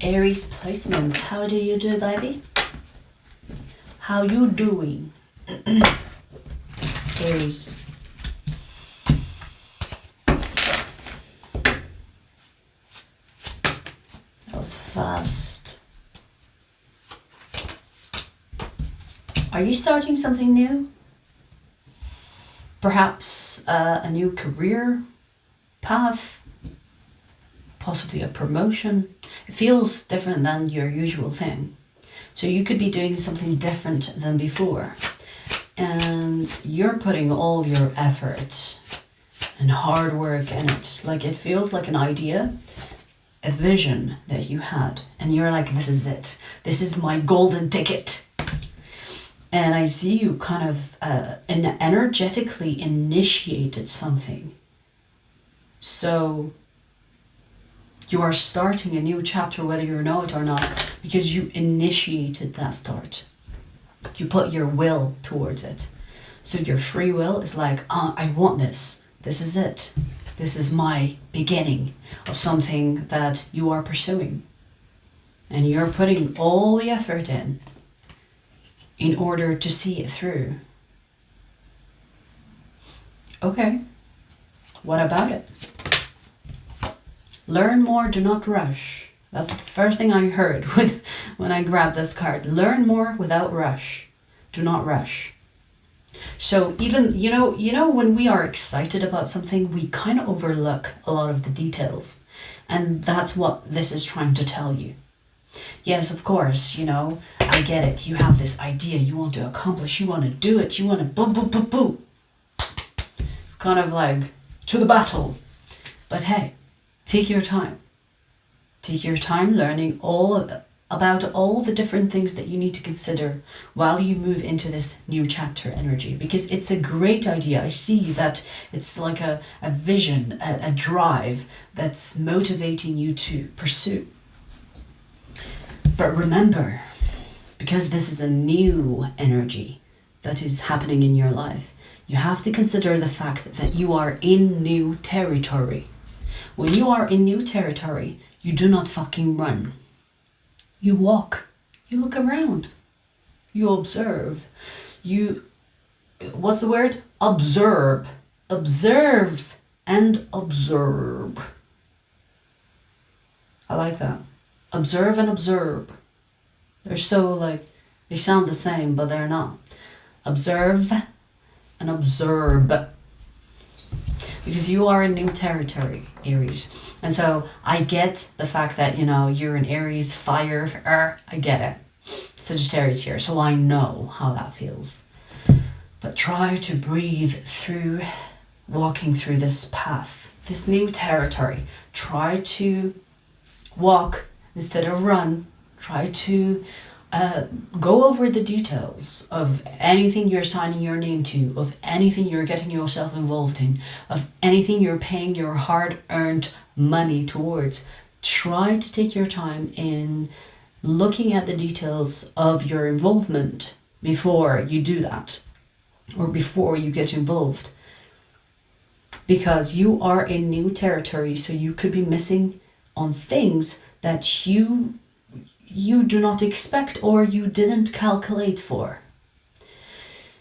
Aries placements. How do you do, baby? How you doing? Aries. That was fast. Are you starting something new? Perhaps a new career path? Possibly a promotion? It feels different than your usual thing. So you could be doing something different than before. And you're putting all your effort and hard work in it. Like it feels like an idea, a vision that you had. And you're like, this is it. This is my golden ticket. And I see you kind of energetically initiated something. So you are starting a new chapter, whether you know it or not, because you initiated that start. You put your will towards it. So your free will is like, I want this. This is it. This is my beginning of something that you are pursuing. And you're putting all the effort in order to see it through. Okay, what about it? Learn more, do not rush. That's the first thing I heard when I grabbed this card. Learn more without rush. Do not rush. So even, you know, when we are excited about something, we kind of overlook a lot of the details. And that's what this is trying to tell you. Yes, of course, you know, I get it. You have this idea you want to accomplish. You want to do it. You want to boom, boom, boom, boom. It's kind of like to the battle. But hey, take your time. Take your time learning about all the different things that you need to consider while you move into this new chapter energy. Because it's a great idea. I see that it's like a vision, a drive that's motivating you to pursue. But remember, because this is a new energy that is happening in your life, you have to consider the fact that you are in new territory. When you are in new territory, you do not fucking run. You walk. You look around. You observe. What's the word? Observe. Observe and observe. I like that. Observe and observe. They're so like, they sound the same, but they're not. Observe and observe. Because you are in new territory, Aries. And so I get the fact that, you know, you're an Aries, fire, I get it. Sagittarius here, so I know how that feels. But try to breathe through walking through this path, this new territory. Try to walk instead of run. Try to go over the details of anything you're signing your name to, of anything you're getting yourself involved in, of anything you're paying your hard-earned money towards. Try to take your time in looking at the details of your involvement before you do that, or before you get involved. Because you are in new territory, so you could be missing on things that you do not expect or you didn't calculate for.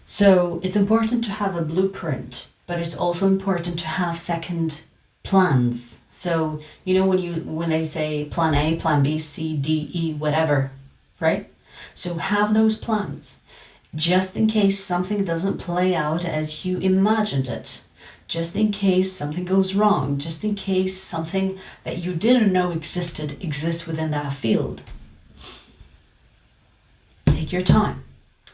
So it's important to have a blueprint, but it's also important to have second plans. So, you know, when they say plan A, plan B, C, D, E, whatever, right? So have those plans just in case something doesn't play out as you imagined it. Just in case something goes wrong, just in case something that you didn't know exists within that field. Take your time.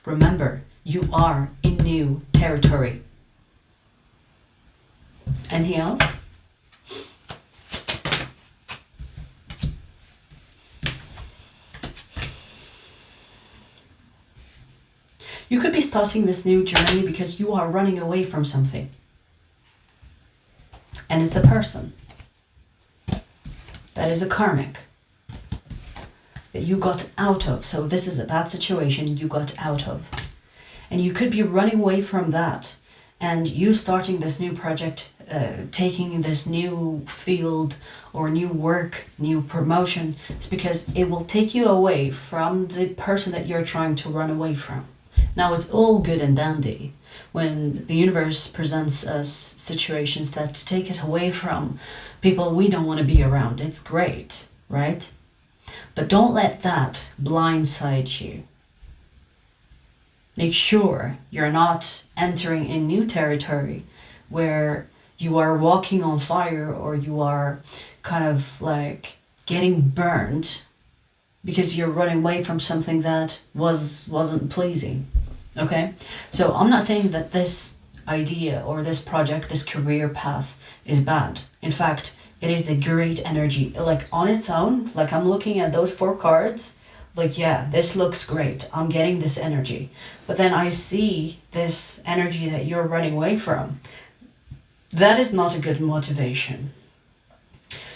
Remember, you are in new territory. Anything else? You could be starting this new journey because you are running away from something. And it's a person. That is a karmic that you got out of. So this is a bad situation you got out of. And you could be running away from that. And you starting this new project taking this new field or new work, new promotion, is because it will take you away from the person that you're trying to run away from. Now, it's all good and dandy when the universe presents us situations that take us away from people we don't want to be around. It's great, right? But don't let that blindside you. Make sure you're not entering in new territory where you are walking on fire, or you are kind of like getting burned because you're running away from something that wasn't pleasing. Okay? So I'm not saying that this idea or this project, this career path is bad. In fact, it is a great energy. Like on its own, like I'm looking at those 4 cards, like, yeah, this looks great. I'm getting this energy. But then I see this energy that you're running away from. That is not a good motivation.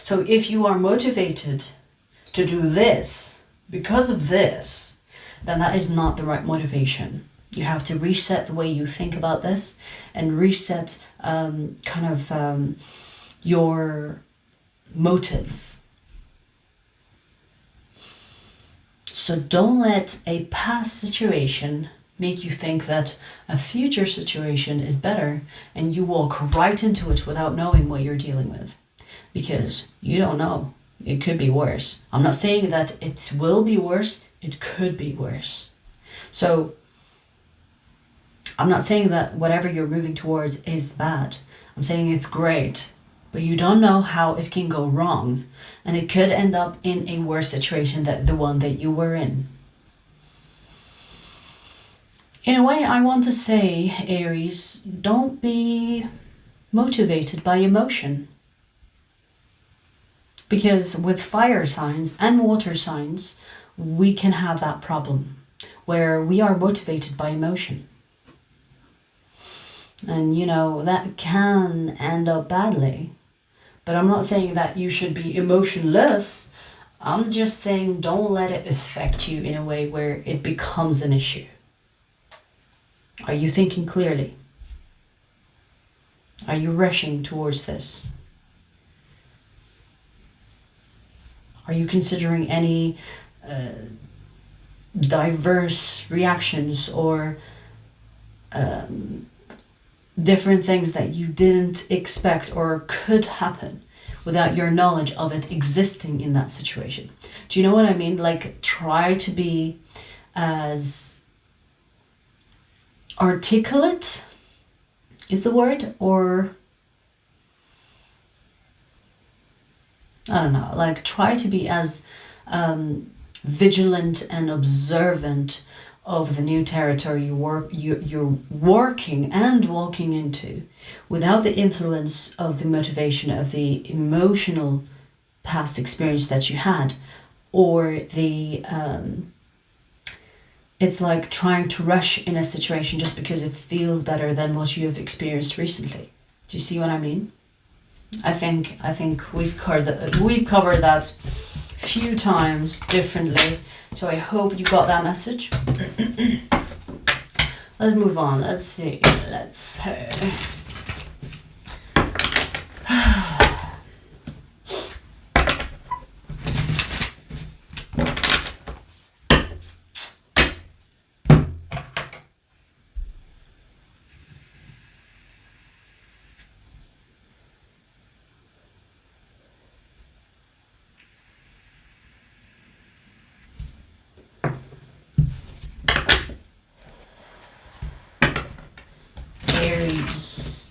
So if you are motivated to do this because of this, then that is not the right motivation. You have to reset the way you think about this and reset your motives. So don't let a past situation make you think that a future situation is better and you walk right into it without knowing what you're dealing with. Because you don't know. It could be worse. I'm not saying that it will be worse. It could be worse. So I'm not saying that whatever you're moving towards is bad. I'm saying it's great. But you don't know how it can go wrong. And it could end up in a worse situation than the one that you were in. In a way, I want to say, Aries, don't be motivated by emotion. Because with fire signs and water signs, we can have that problem where we are motivated by emotion. And, that can end up badly. But I'm not saying that you should be emotionless. I'm just saying don't let it affect you in a way where it becomes an issue. Are you thinking clearly? Are you rushing towards this? Are you considering any diverse reactions or different things that you didn't expect or could happen without your knowledge of it existing in that situation? Do you know what I mean? Like, try to be as articulate is the word, or I don't know, like try to be as vigilant and observant of the new territory you're working and walking into without the influence of the motivation of the emotional past experience that you had, or the it's like trying to rush in a situation just because it feels better than what you have experienced recently. Do you see what I mean? I think we've covered that few times differently, so I hope you got that message. Let's move on. Let's see.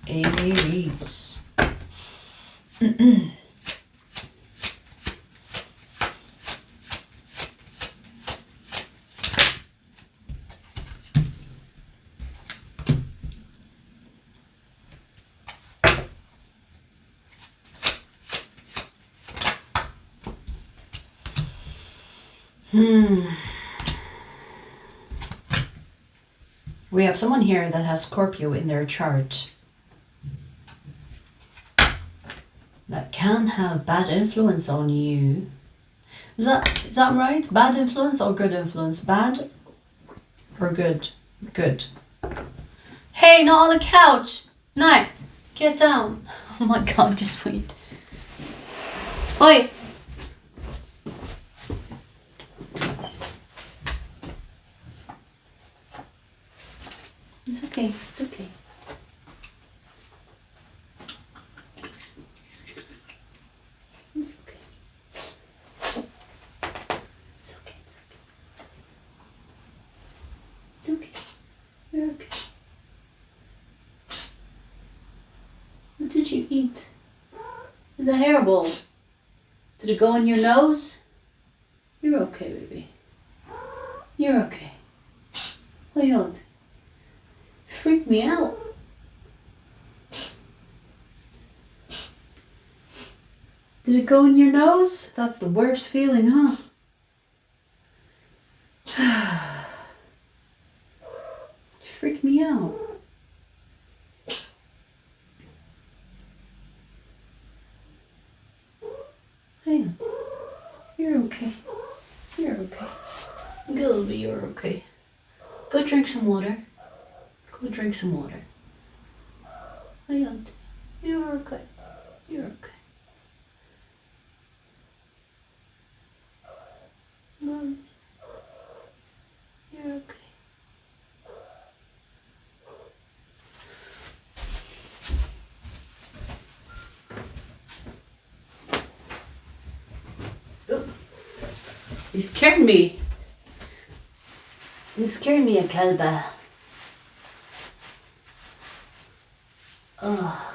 Aries. We have someone here that has Scorpio in their chart. That can have bad influence on you. Is that right? Bad influence or good influence? Bad or good? Good. Hey, not on the couch. Night. Get down. Oh my god, just wait. Oi! It's okay, it's okay. It's okay. It's okay, it's okay. It's okay. You're okay. What did you eat? It's a hairball. Did it go in your nose? You're okay, baby. You're okay. Why not? Freak me out. Did it go in your nose? That's the worst feeling, huh? You freaked me out. Hang on. You're okay. You're okay. Gilby, you're okay. Go drink some water. Go drink some water. Hang on. You're okay. You're okay. Mom. You're okay. Oh. You scared me. You scared me, a kalba. Oh.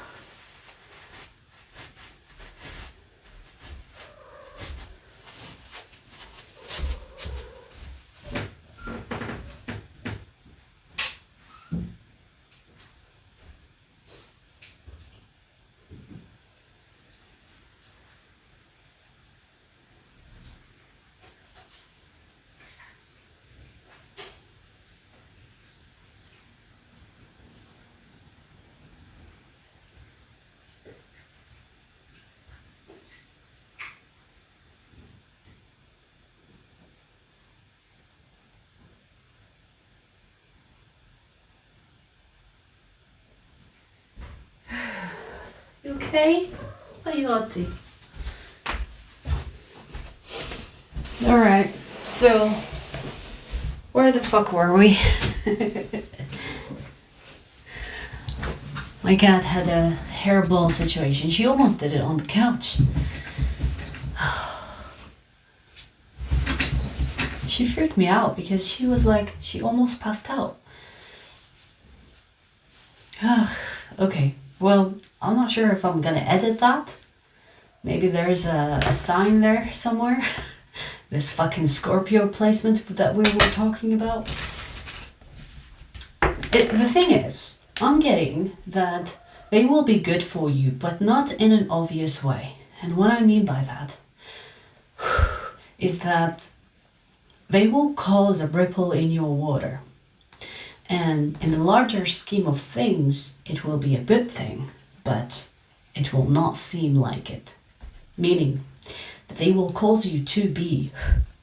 You okay? Are you naughty? Alright, so where the fuck were we? My cat had a hairball situation. She almost did it on the couch. She freaked me out because she was like, she almost passed out. Okay, well, I'm not sure if I'm gonna edit that. Maybe there's a sign there somewhere. This fucking Scorpio placement that we were talking about. The thing is, I'm getting that they will be good for you, but not in an obvious way. And what I mean by that is that they will cause a ripple in your water. And in the larger scheme of things, it will be a good thing, but it will not seem like it. Meaning that they will cause you to be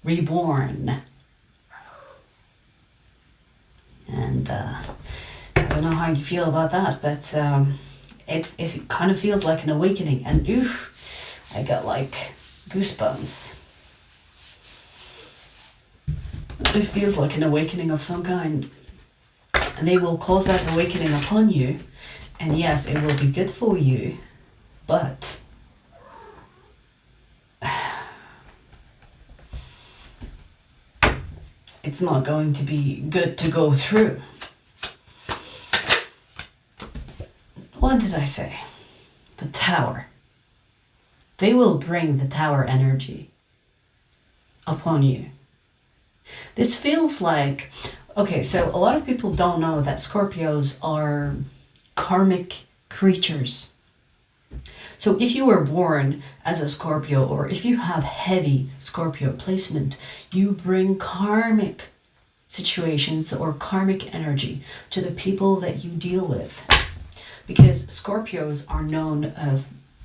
reborn. And I don't know how you feel about that, but it kind of feels like an awakening. And oof, I got like goosebumps. It feels like an awakening of some kind. And they will cause that awakening upon you. And yes, it will be good for you, but it's not going to be good to go through. What did I say? The Tower. They will bring the Tower energy upon you. This feels like, okay, so a lot of people don't know that Scorpios are karmic creatures. So if you were born as a Scorpio, or if you have heavy Scorpio placement, you bring karmic situations or karmic energy to the people that you deal with. Because Scorpios are known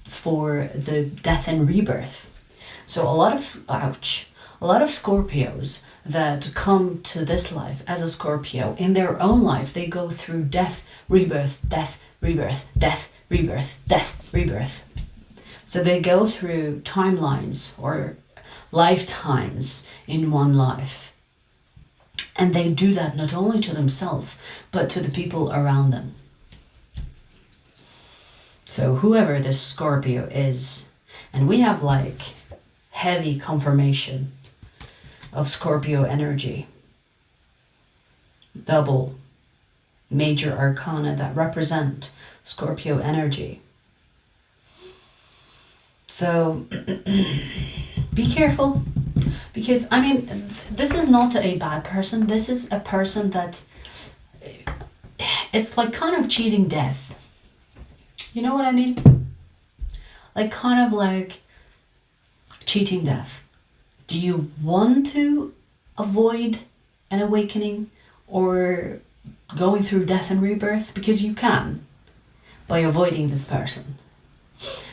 for the death and rebirth. So a lot of Scorpios that come to this life as a Scorpio, in their own life, they go through death, rebirth, death, rebirth, death, rebirth, death, rebirth. So they go through timelines or lifetimes in one life. And they do that not only to themselves, but to the people around them. So whoever this Scorpio is, and we have like heavy confirmation of Scorpio energy. Double major arcana that represent Scorpio energy. So be careful, because I mean, this is not a bad person. This is a person that it's like kind of cheating death. You know what I mean? Like kind of like cheating death. Do you want to avoid an awakening or going through death and rebirth? Because you can by avoiding this person.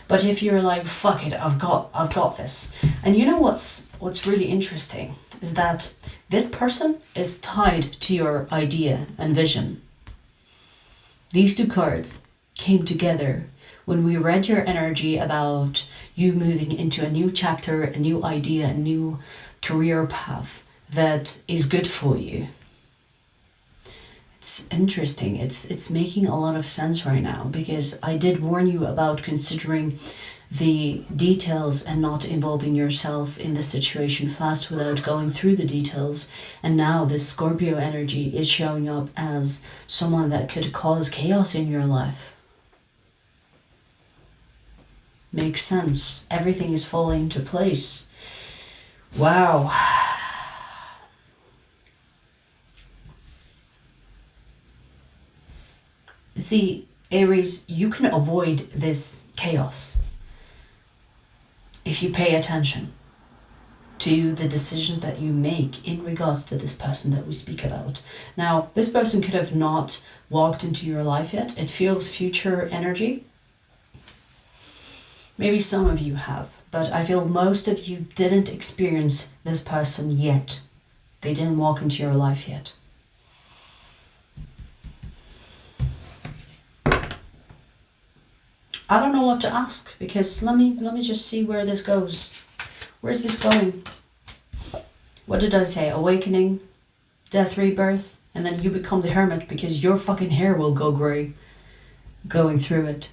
But if you're like, fuck it, I've got this. And you know what's really interesting is that this person is tied to your idea and vision. These two cards came together when we read your energy about you moving into a new chapter, a new idea, a new career path that is good for you. It's interesting. It's making a lot of sense right now, because I did warn you about considering the details and not involving yourself in the situation fast without going through the details. And now this Scorpio energy is showing up as someone that could cause chaos in your life. Makes sense. Everything is falling into place. Wow. See, Aries, you can avoid this chaos if you pay attention to the decisions that you make in regards to this person that we speak about. Now, this person could have not walked into your life yet. It feels future energy. Maybe some of you have, but I feel most of you didn't experience this person yet. They didn't walk into your life yet. I don't know what to ask, because let me just see where this goes. Where's this going? What did I say? Awakening, death, rebirth, and then you become the hermit because your fucking hair will go grey going through it.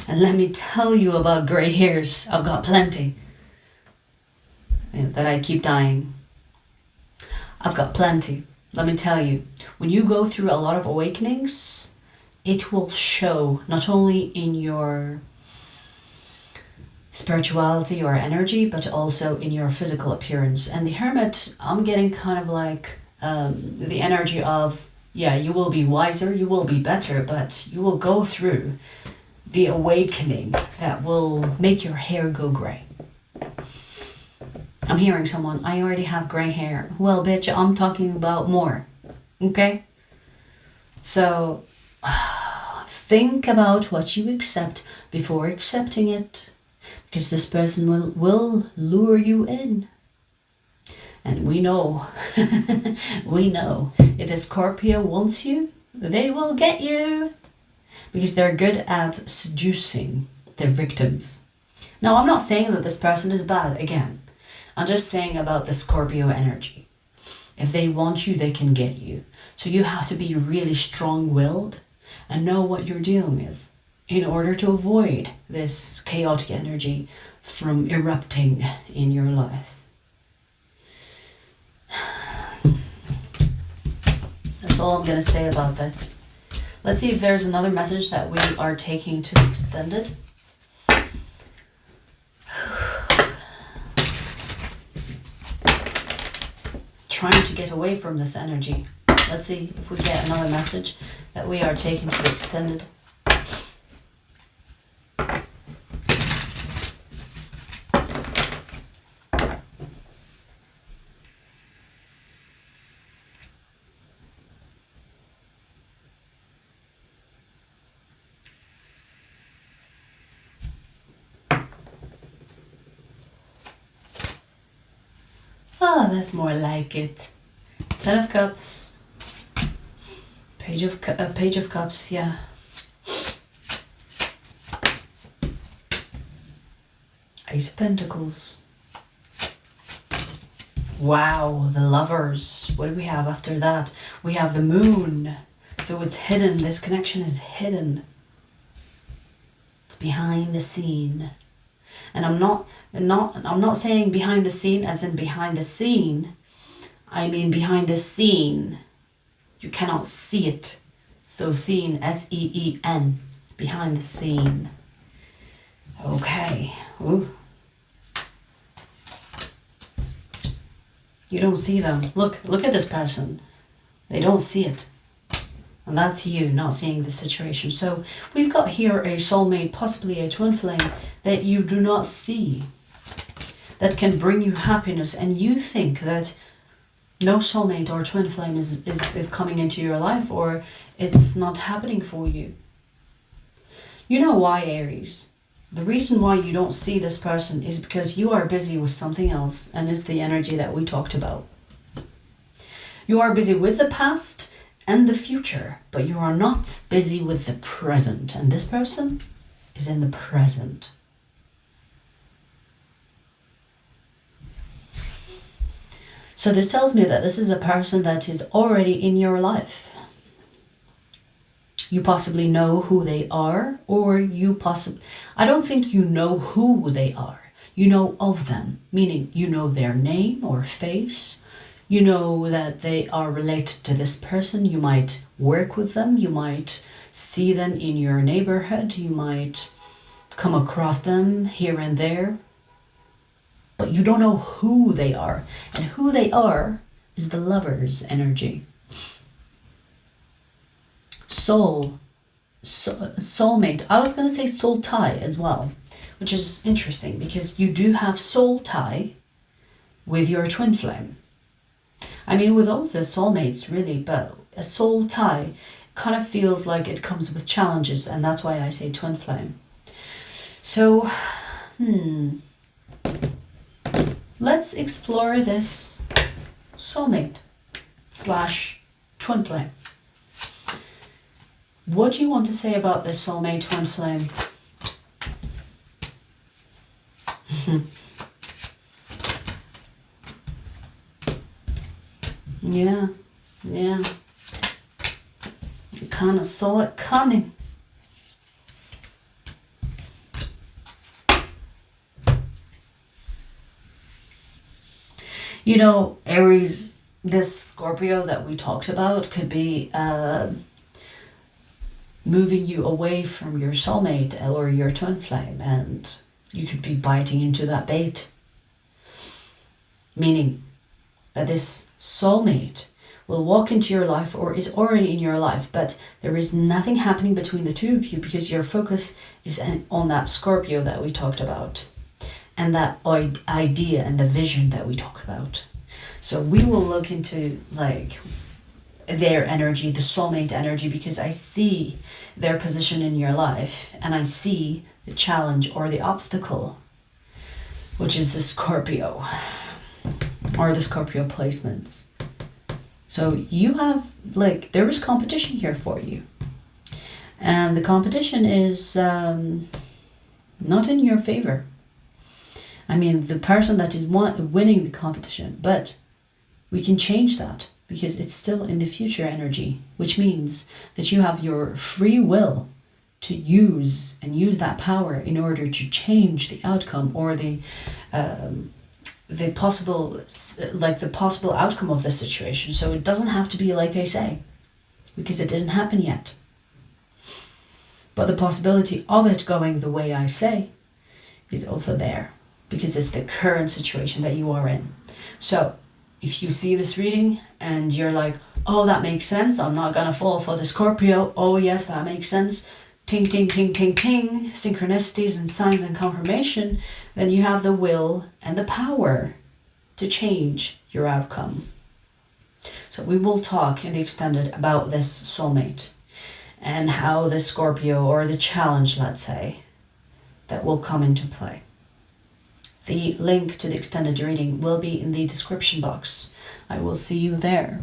And let me tell you about grey hairs. I've got plenty. And that I keep dying. I've got plenty. Let me tell you, when you go through a lot of awakenings, it will show not only in your spirituality or energy, but also in your physical appearance. And the hermit, I'm getting kind of like the energy of, yeah, you will be wiser, you will be better, but you will go through the awakening that will make your hair go grey. I'm hearing someone, I already have grey hair. Well, bitch, I'm talking about more. Okay? So, think about what you accept before accepting it. Because this person will lure you in. And we know, if a Scorpio wants you, they will get you. Because they're good at seducing their victims. Now, I'm not saying that this person is bad, again. I'm just saying about the Scorpio energy. If they want you, they can get you. So you have to be really strong-willed and know what you're dealing with in order to avoid this chaotic energy from erupting in your life. That's all I'm going to say about this. Let's see if there's another message that we are taking to extended. Trying to get away from this energy. Let's see if we get another message that we are taking to the extended. Oh, that's more like it. 10 of Cups. Page of Cups, yeah. Ace of Pentacles. Wow, the Lovers. What do we have after that? We have the Moon. So it's hidden. This connection is hidden. It's behind the scene. And I'm not saying behind the scene as in behind the scene. I mean behind the scene. You cannot see it. So scene, S-E-E-N. Behind the scene. Okay. Ooh. You don't see them. Look at this person. They don't see it. And that's you not seeing the situation. So we've got here a soulmate, possibly a twin flame, that you do not see. That can bring you happiness. And you think that no soulmate or twin flame is coming into your life, or it's not happening for you. You know why, Aries? The reason why you don't see this person is because you are busy with something else, and it's the energy that we talked about. You are busy with the past and the future, but you are not busy with the present, and this person is in the present. So this tells me that this is a person that is already in your life. You possibly know who they are, or I don't think you know who they are. You know of them, meaning you know their name or face. You know that they are related to this person. You might work with them. You might see them in your neighborhood. You might come across them here and there. But you don't know who they are. And who they are is the Lover's energy. Soulmate. I was going to say soul tie as well, which is interesting because you do have soul tie with your twin flame. I mean, with all the soulmates really, but a soul tie kind of feels like it comes with challenges, and that's why I say twin flame. So, let's explore this soulmate / twin flame. What do you want to say about this soulmate twin flame? Yeah. You kind of saw it coming. You know, Aries, this Scorpio that we talked about could be moving you away from your soulmate or your twin flame, and you could be biting into that bait. Meaning that this soulmate will walk into your life or is already in your life, but there is nothing happening between the two of you because your focus is on that Scorpio that we talked about and that idea and the vision that we talked about. So we will look into like their energy, the soulmate energy, because I see their position in your life and I see the challenge or the obstacle, which is the Scorpio or the Scorpio placements. So you have there is competition here for you, and the competition is not in your favor. I mean, the person that is winning the competition, but we can change that because it's still in the future energy, which means that you have your free will to use that power in order to change the outcome or the possible outcome of the situation. So it doesn't have to be like I say, because it didn't happen yet. But the possibility of it going the way I say is also there, because it's the current situation that you are in. So if you see this reading and you're like, oh, that makes sense, I'm not gonna fall for the Scorpio, oh yes, that makes sense, ting, ting, ting, ting, ting, synchronicities and signs and confirmation, then you have the will and the power to change your outcome. So we will talk in the extended about this soulmate and how the Scorpio or the challenge, let's say, that will come into play. The link to the extended reading will be in the description box. I will see you there.